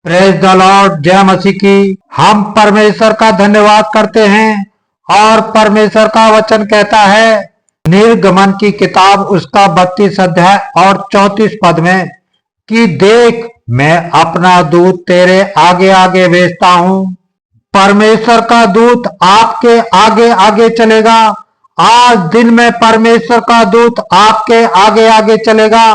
Praise the Lord, जय मसीह की। हम परमेश्वर का धन्यवाद करते हैं और परमेश्वर का वचन कहता है निर्गमन की किताब उसका 32 अध्याय और 34 पद में कि देख मैं अपना दूत तेरे आगे आगे भेजता हूँ। परमेश्वर का दूत आपके आगे आगे चलेगा। आज दिन में परमेश्वर का दूत आपके आगे आगे चलेगा,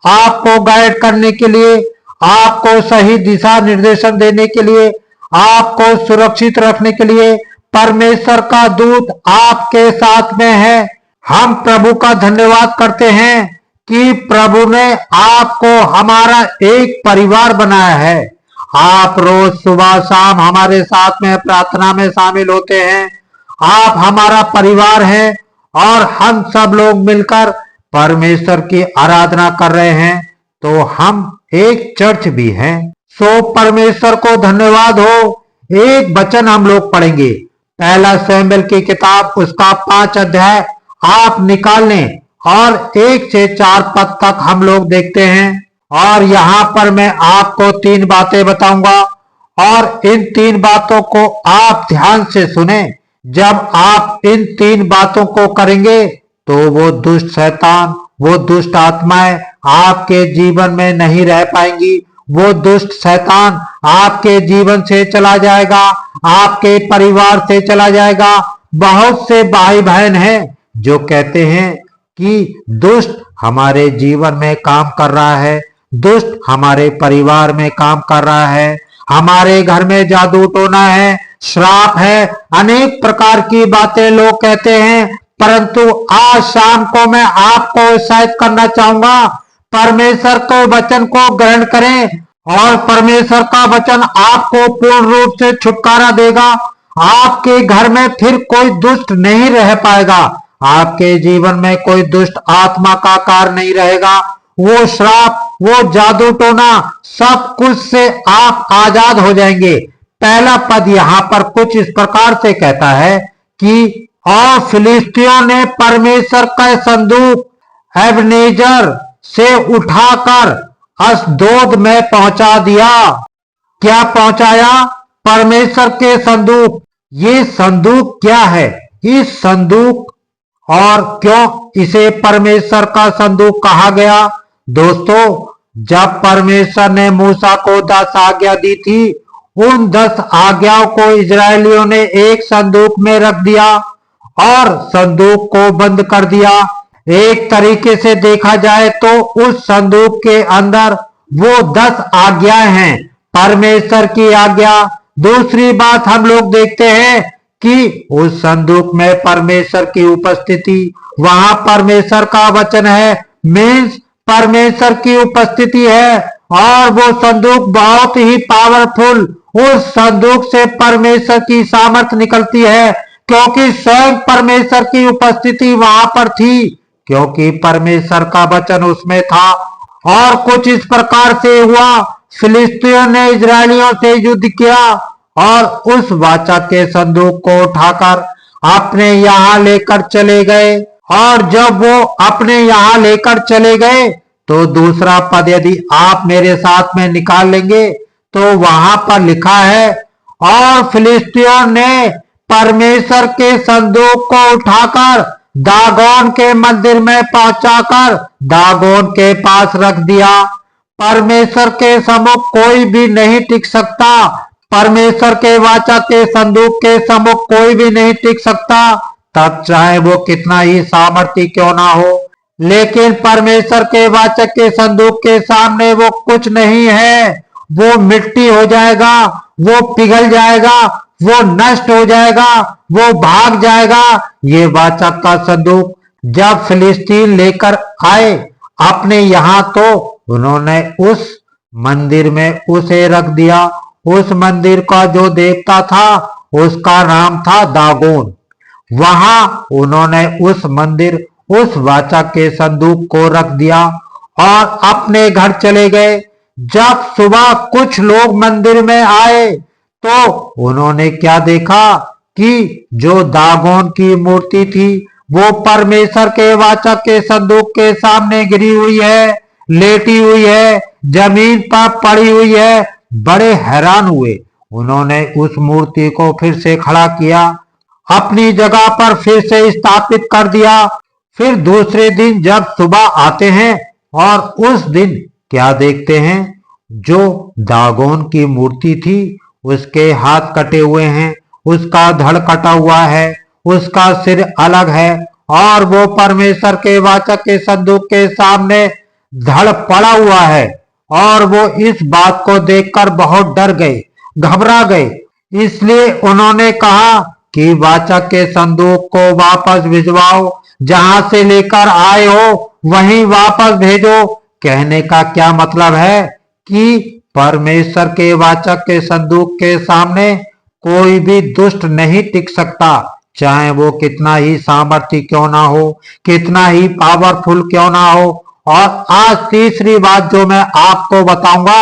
आपको गाइड करने के लिए, आपको सही दिशा निर्देशन देने के लिए, आपको सुरक्षित रखने के लिए परमेश्वर का दूत आपके साथ में है। हम प्रभु का धन्यवाद करते हैं कि प्रभु ने आपको हमारा एक परिवार बनाया है। आप रोज सुबह शाम हमारे साथ में प्रार्थना में शामिल होते हैं। आप हमारा परिवार है और हम सब लोग मिलकर परमेश्वर की आराधना कर रहे हैं, तो हम एक चर्च भी हैं। सो परमेश्वर को धन्यवाद हो। एक वचन हम लोग पढ़ेंगे, पहला शमूएल की किताब उसका 5 अध्याय आप निकाल लें और 1 से 4 पद तक हम लोग देखते हैं। और यहाँ पर मैं आपको 3 बातें बताऊंगा और इन 3 बातों को आप ध्यान से सुने। जब आप इन 3 बातों को करेंगे तो वो दुष्ट शैतान, वो दुष्ट आत्माएं आपके जीवन में नहीं रह पाएंगी। वो दुष्ट शैतान आपके जीवन से चला जाएगा, आपके परिवार से चला जाएगा। बहुत से भाई बहन हैं जो कहते हैं कि दुष्ट हमारे जीवन में काम कर रहा है, दुष्ट हमारे परिवार में काम कर रहा है, हमारे घर में जादू टोना है, श्राप है, अनेक प्रकार की बातें लोग कहते हैं। परंतु आज शाम को मैं आपको उत्साहित करना चाहूंगा, परमेश्वर के वचन को ग्रहण करें और परमेश्वर का वचन आपको पूर्ण रूप से छुटकारा देगा। आपके घर में फिर कोई दुष्ट नहीं रह पाएगा, आपके जीवन में कोई दुष्ट आत्मा का कार्य नहीं रहेगा। वो श्राप, वो जादू टोना, सब कुछ से आप आजाद हो जाएंगे। पहला पद यहाँ पर कुछ इस प्रकार से कहता है कि और फिलिस्तियों ने परमेश्वर का संदूक एबनेजर से उठाकर अशदोद में पहुंचा दिया। क्या पहुंचाया? परमेश्वर के संदूक। ये संदूक क्या है? इस संदूक और क्यों इसे परमेश्वर का संदूक कहा गया? दोस्तों, जब परमेश्वर ने मूसा को 10 आज्ञा दी थी, उन 10 आज्ञाओं को इजरायलियों ने एक संदूक में रख दिया और संदूक को बंद कर दिया। एक तरीके से देखा जाए तो उस संदूक के अंदर वो 10 आज्ञाएं हैं, परमेश्वर की आज्ञा। दूसरी बात हम लोग देखते हैं कि उस संदूक में परमेश्वर की उपस्थिति, वहां परमेश्वर का वचन है, मीन्स परमेश्वर की उपस्थिति है। और वो संदूक बहुत ही पावरफुल, उस संदूक से परमेश्वर की सामर्थ निकलती है, क्योंकि स्वयं परमेश्वर की उपस्थिति वहां पर थी, क्योंकि परमेश्वर का वचन उसमें था। और कुछ इस प्रकार से हुआ, फिलिस्तीनियों ने इजरायलियों से युद्ध किया और उस वाचा के संदूक को उठाकर अपने यहाँ लेकर चले गए। और जब वो अपने यहाँ लेकर चले गए तो दूसरा पद यदि आप मेरे साथ में निकाल लेंगे तो वहां पर लिखा है और फिलिस्तीनियों ने परमेश्वर के संदूक को उठाकर दागोन के मंदिर में पहुंचाकर दागोन के पास रख दिया। परमेश्वर के सम्मुख कोई भी नहीं टिक सकता, परमेश्वर के वाचा के संदूक के सम्मुख कोई भी नहीं टिक सकता, तब चाहे वो कितना ही सामर्थी क्यों ना हो। लेकिन परमेश्वर के वाचक के संदूक के सामने वो कुछ नहीं है, वो मिट्टी हो जाएगा, वो पिघल जाएगा, वो नष्ट हो जाएगा, वो भाग जाएगा। ये वाचक का संदूक जब फिलिस्तीन लेकर आए अपने यहाँ, तो उन्होंने उस मंदिर में उसे रख दिया। उस मंदिर का जो देवता था उसका नाम था दागोन। वहां उन्होंने उस मंदिर, उस वाचा के संदूक को रख दिया और अपने घर चले गए। जब सुबह कुछ लोग मंदिर में आए तो उन्होंने क्या देखा कि जो दागोन की मूर्ति थी वो परमेश्वर के वाचा के संदूक के सामने गिरी हुई है, लेटी हुई है, जमीन पर पड़ी हुई है, बड़े हैरान हुए। उन्होंने उस मूर्ति को फिर से खड़ा किया, अपनी जगह पर फिर से स्थापित कर दिया। फिर दूसरे दिन जब सुबह आते हैं और उस दिन क्या देखते हैं, जो दागोन की मूर्ति थी उसके हाथ कटे हुए हैं, उसका धड़ कटा हुआ है, उसका सिर अलग है और वो परमेश्वर के वाचक के संदूक के सामने धड़ पड़ा हुआ है। और वो इस बात को देखकर बहुत डर गए, घबरा गए। इसलिए उन्होंने कहा कि वाचक के संदूक को वापस भिजवाओ, जहां से लेकर आए हो वहीं वापस भेजो। कहने का क्या मतलब है कि परमेश्वर के वाचक के संदूक के सामने कोई भी दुष्ट नहीं टिक सकता, चाहे वो कितना ही सामर्थ्य क्यों ना हो, कितना ही पावरफुल क्यों ना हो। और आज तीसरी बात जो मैं आपको बताऊंगा,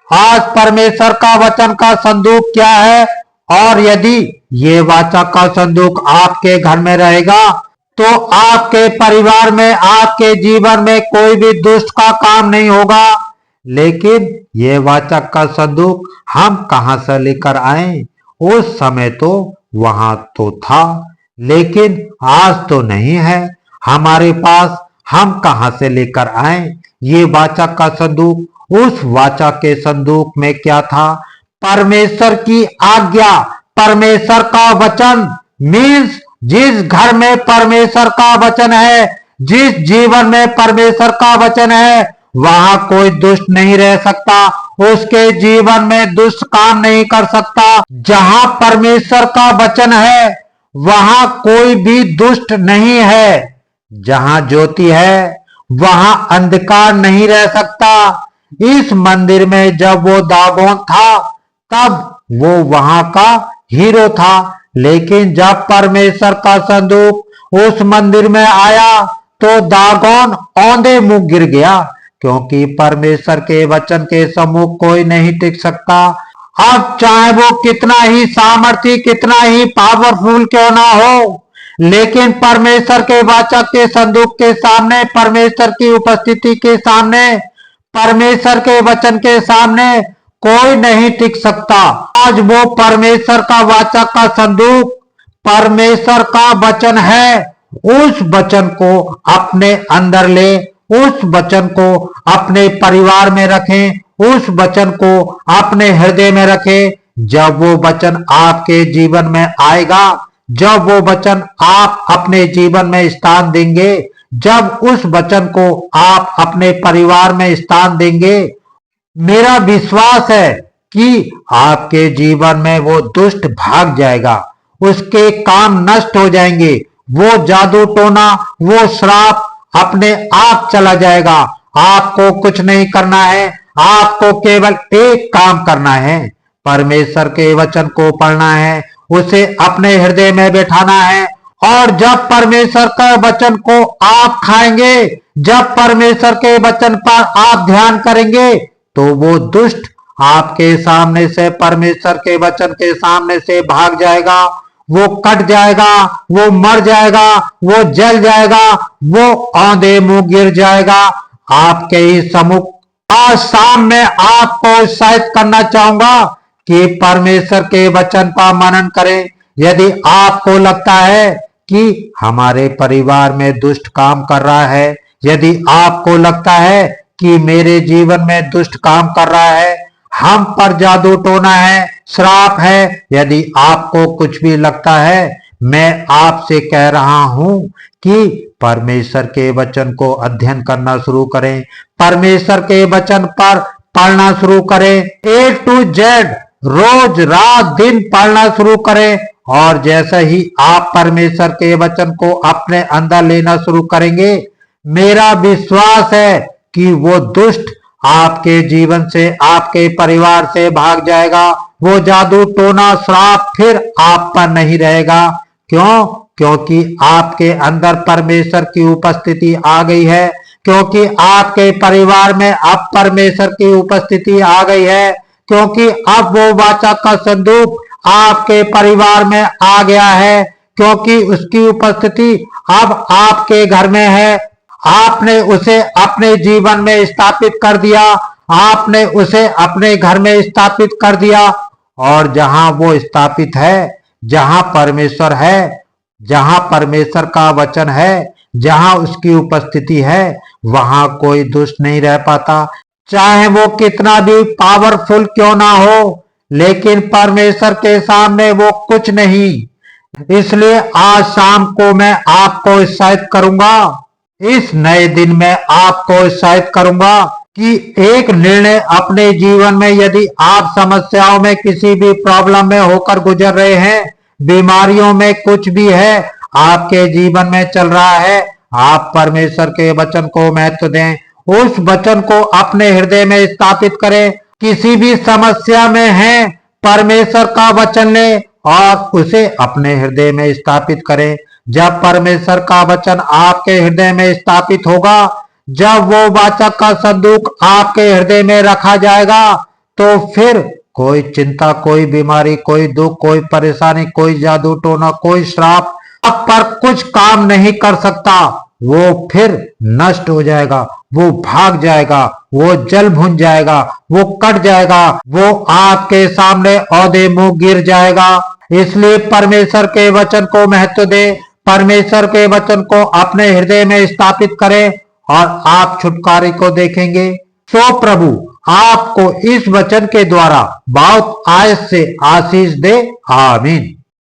आज परमेश्वर का वचन का संदूक क्या है, और यदि ये वाचा का संदूक आपके घर में रहेगा तो आपके परिवार में, आपके जीवन में कोई भी दुष्ट का काम नहीं होगा। लेकिन ये वाचक का संदूक हम कहां से लेकर आए? उस समय तो वहां तो था, लेकिन आज तो नहीं है हमारे पास। हम कहां से लेकर आए ये वाचक का संदूक? उस वाचक के संदूक में क्या था? परमेश्वर की आज्ञा, परमेश्वर का वचन। मीन्स जिस घर में परमेश्वर का वचन है, जिस जीवन में परमेश्वर का वचन है, वहां कोई दुष्ट नहीं रह सकता, उसके जीवन में दुष्ट काम नहीं कर सकता। जहां परमेश्वर का वचन है वहां कोई भी दुष्ट नहीं है। जहां ज्योति है वहां अंधकार नहीं रह सकता। इस मंदिर में जब वो दागोन था तब वो वहां का हीरो था, लेकिन जब परमेश्वर का संदूक उस मंदिर में आया तो दागोन औंधे मुंह गिर गया, क्योंकि परमेश्वर के वचन के सम्मुख कोई नहीं टिक सकता। अब चाहे वो कितना ही सामर्थी, कितना ही पावरफुल क्यों ना हो, लेकिन परमेश्वर के वाचक के संदूक के सामने, परमेश्वर की उपस्थिति के सामने, परमेश्वर के वचन के सामने कोई नहीं टिक सकता। आज वो परमेश्वर का वाचक का संदूक परमेश्वर का वचन है। उस वचन को अपने अंदर ले, उस वचन को अपने परिवार में रखें, उस वचन को अपने हृदय में रखें। जब वो वचन आपके जीवन में आएगा, जब वो वचन आप अपने जीवन में स्थान देंगे, जब उस वचन को आप अपने परिवार में स्थान देंगे, मेरा विश्वास है कि आपके जीवन में वो दुष्ट भाग जाएगा, उसके काम नष्ट हो जाएंगे, वो जादू टोना, वो श्राप अपने आप चला जाएगा। आपको कुछ नहीं करना है, आपको केवल एक काम करना है, परमेश्वर के वचन को पढ़ना है, उसे अपने हृदय में बैठाना है। और जब परमेश्वर के वचन को आप खाएंगे, जब परमेश्वर के वचन पर आप ध्यान करेंगे, तो वो दुष्ट आपके सामने से, परमेश्वर के वचन के सामने से भाग जाएगा, वो कट जाएगा, वो मर जाएगा, वो जल जाएगा, वो औंधे मुंह गिर जाएगा आपके ही सम्मुख। आज शाम में आपको उत्साहित करना चाहूंगा कि परमेश्वर के वचन पर मनन करें। यदि आपको लगता है कि हमारे परिवार में दुष्ट काम कर रहा है, यदि आपको लगता है कि मेरे जीवन में दुष्ट काम कर रहा है, हम पर जादू टोना है, श्राप है, यदि आपको कुछ भी लगता है, मैं आपसे कह रहा हूं कि परमेश्वर के वचन को अध्ययन करना शुरू करें, परमेश्वर के वचन पर पढ़ना शुरू करें, A to Z रोज रात दिन पढ़ना शुरू करें। और जैसे ही आप परमेश्वर के वचन को अपने अंदर लेना शुरू करेंगे, मेरा विश्वास है कि वो दुष्ट आपके जीवन से, आपके परिवार से भाग जाएगा। वो जादू टोना श्राप फिर आप पर नहीं रहेगा। क्यों? क्योंकि आपके अंदर परमेश्वर की उपस्थिति आ गई है, क्योंकि आपके परिवार में अब परमेश्वर की उपस्थिति आ गई है, क्योंकि अब वो वाचा का संदूक आपके परिवार में आ गया है, क्योंकि उसकी उपस्थिति अब आपके घर में है। आपने उसे अपने जीवन में स्थापित कर दिया, आपने उसे अपने घर में स्थापित कर दिया, और जहां वो स्थापित है, जहां परमेश्वर है, जहां परमेश्वर का वचन है, जहां उसकी उपस्थिति है, वहां कोई दुष्ट नहीं रह पाता। चाहे वो कितना भी पावरफुल क्यों ना हो, लेकिन परमेश्वर के सामने वो कुछ नहीं। इसलिए आज शाम को मैं आपको उत्साहित करूंगा, इस नए दिन में आपको उत्साहित करूंगा कि एक निर्णय अपने जीवन में, यदि आप समस्याओं में, किसी भी प्रॉब्लम में होकर गुजर रहे हैं, बीमारियों में कुछ भी है आपके जीवन में चल रहा है, आप परमेश्वर के वचन को महत्व दें, उस वचन को अपने हृदय में स्थापित करें। किसी भी समस्या में है, परमेश्वर का वचन लें और उसे अपने हृदय में स्थापित करें। जब परमेश्वर का वचन आपके हृदय में स्थापित होगा, जब वो वाचा का संदूक आपके हृदय में रखा जाएगा, तो फिर कोई चिंता, कोई बीमारी, कोई दुख, कोई परेशानी, कोई जादू टोना, कोई श्राप आप पर कुछ काम नहीं कर सकता। वो फिर नष्ट हो जाएगा, वो भाग जाएगा, वो जल भुन जाएगा, वो कट जाएगा, वो आपके सामने औदे मुंह गिर जाएगा। इसलिए परमेश्वर के वचन को महत्व दें, परमेश्वर के वचन को अपने हृदय में स्थापित करें और आप छुटकारे को देखेंगे। सो प्रभु आपको इस वचन के द्वारा बहुत आयत से आशीष दे। आमीन।